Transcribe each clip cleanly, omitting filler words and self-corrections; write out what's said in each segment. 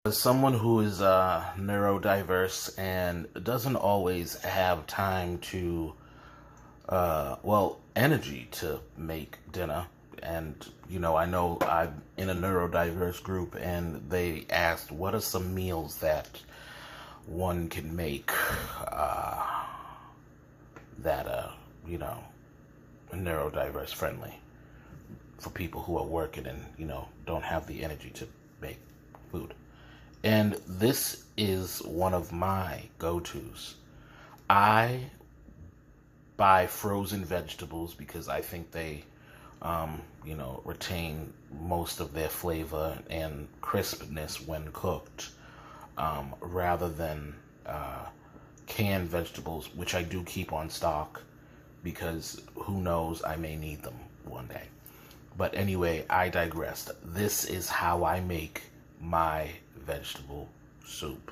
As someone who is neurodiverse and doesn't always have time to, energy to make dinner, and I know I'm in a neurodiverse group, and they asked, what are some meals that one can make that neurodiverse friendly for people who are working and don't have the energy to make food. And this is one of my go-tos. I buy frozen vegetables because I think they, retain most of their flavor and crispness when cooked, rather than canned vegetables, which I do keep on stock because who knows, I may need them one day. But anyway, I digressed. This is how I make my vegetable soup.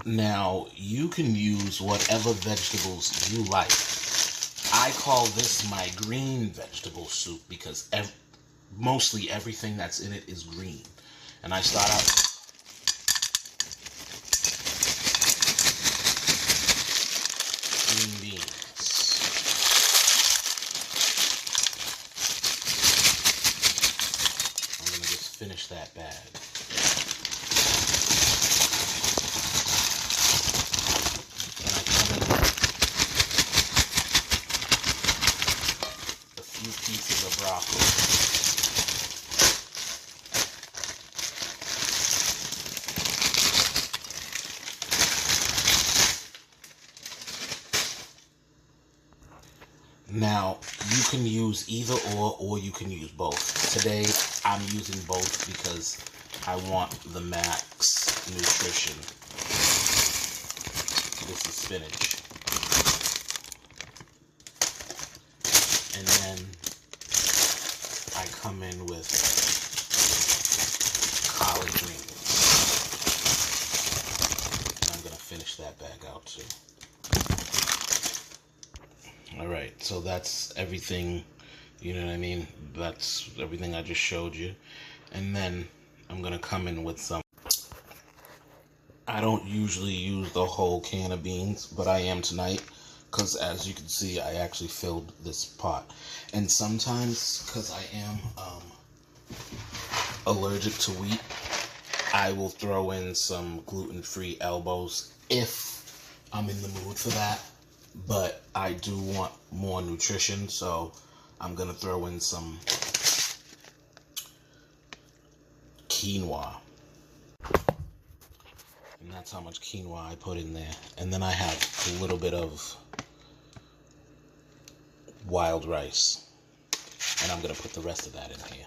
Now, you can use whatever vegetables you like. I call this my green vegetable soup because mostly everything that's in it is green. And I start out with green beans. I'm going to just finish that bag. Pieces of broccoli. Now, you can use either or you can use both. Today, I'm using both because I want the max nutrition. This is spinach. And then I come in with collard greens. And I'm going to finish that bag out too. Alright, so that's everything, you know what I mean? That's everything I just showed you. And then I'm going to come in with some. I don't usually use the whole can of beans, but I am tonight. Because as you can see, I actually filled this pot. And sometimes, because I am allergic to wheat, I will throw in some gluten-free elbows if I'm in the mood for that. But I do want more nutrition, so I'm going to throw in some quinoa. And that's how much quinoa I put in there. And then I have a little bit of wild rice, and I'm gonna put the rest of that in here,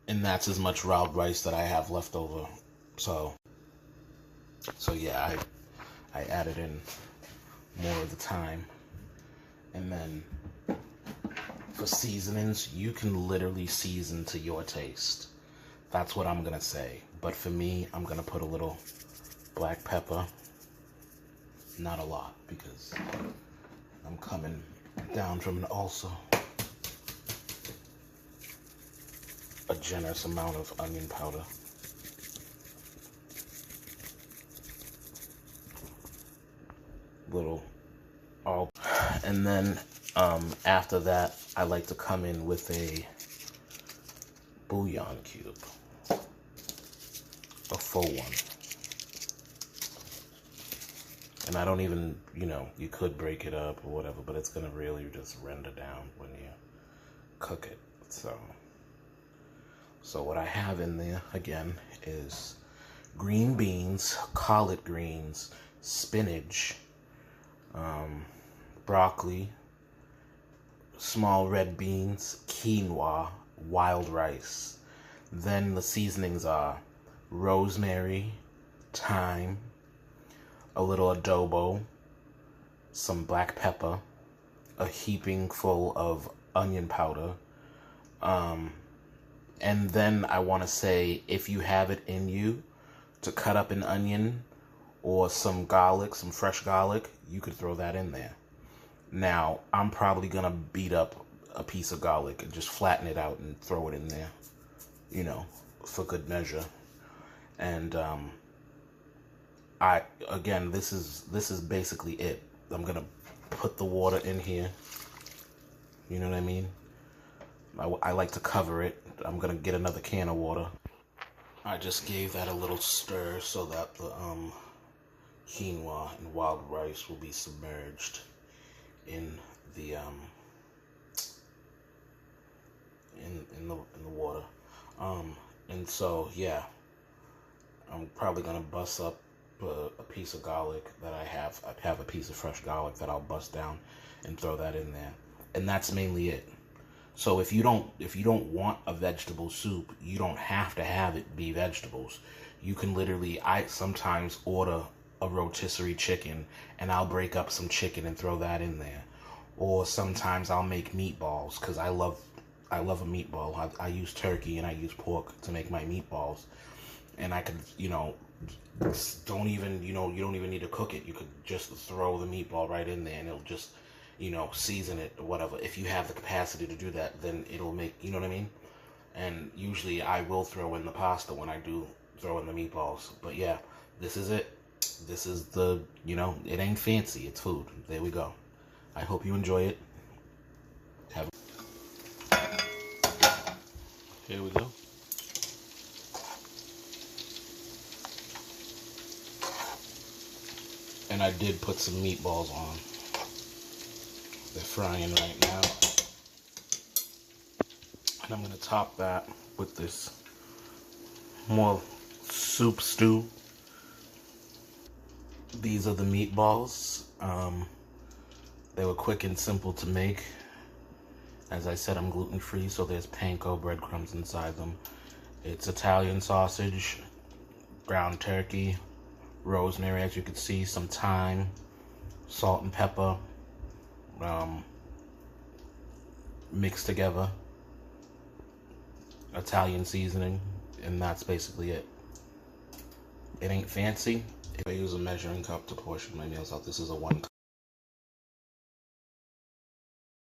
and that's as much wild rice that I have left over. So yeah, I added in more of the time. And then for seasonings, you can literally season to your taste. That's what I'm gonna say. But for me, I'm gonna put a little black pepper, not a lot because I'm coming down from an ulcer. A generous amount of onion powder. And then after that, I like to come in with a bouillon cube, a full one. And I don't even, you could break it up or whatever, but it's gonna really just render down when you cook it. So what I have in there, again, is green beans, collard greens, spinach, broccoli, small red beans, quinoa, wild rice. Then the seasonings are rosemary, thyme, a little adobo, some black pepper, a heaping full of onion powder, and then I want to say, if you have it in you to cut up an onion or some garlic, some fresh garlic, you could throw that in there. Now, I'm probably going to beat up a piece of garlic and just flatten it out and throw it in there, for good measure. And this is basically it. I'm gonna put the water in here. You know what I mean? I like to cover it. I'm gonna get another can of water. I just gave that a little stir so that the quinoa and wild rice will be submerged in the in the water. And so yeah, I'm probably gonna bust up a piece of garlic that I have a piece of fresh garlic that I'll bust down and throw that in there. And that's mainly it. So if you don't want a vegetable soup, you don't have to have it be vegetables. You can literally, I sometimes order a rotisserie chicken and I'll break up some chicken and throw that in there. Or sometimes I'll make meatballs because I love a meatball. I use turkey and I use pork to make my meatballs. And I could, you don't even need to cook it. You could just throw the meatball right in there and it'll just, season it or whatever. If you have the capacity to do that, then it'll make, you know what I mean? And usually I will throw in the pasta when I do throw in the meatballs. But yeah, this is it. This is the, it ain't fancy. It's food. There we go. I hope you enjoy it. Here we go. And I did put some meatballs on. They're frying right now. And I'm going to top that with this more soup stew. These are the meatballs. They were quick and simple to make. As I said, I'm gluten-free, so there's panko breadcrumbs inside them. It's Italian sausage, ground turkey, rosemary, as you can see, some thyme, salt and pepper, mixed together, Italian seasoning, and that's basically it. It ain't fancy. If I use a measuring cup to portion my meals out, this is a 1 cup.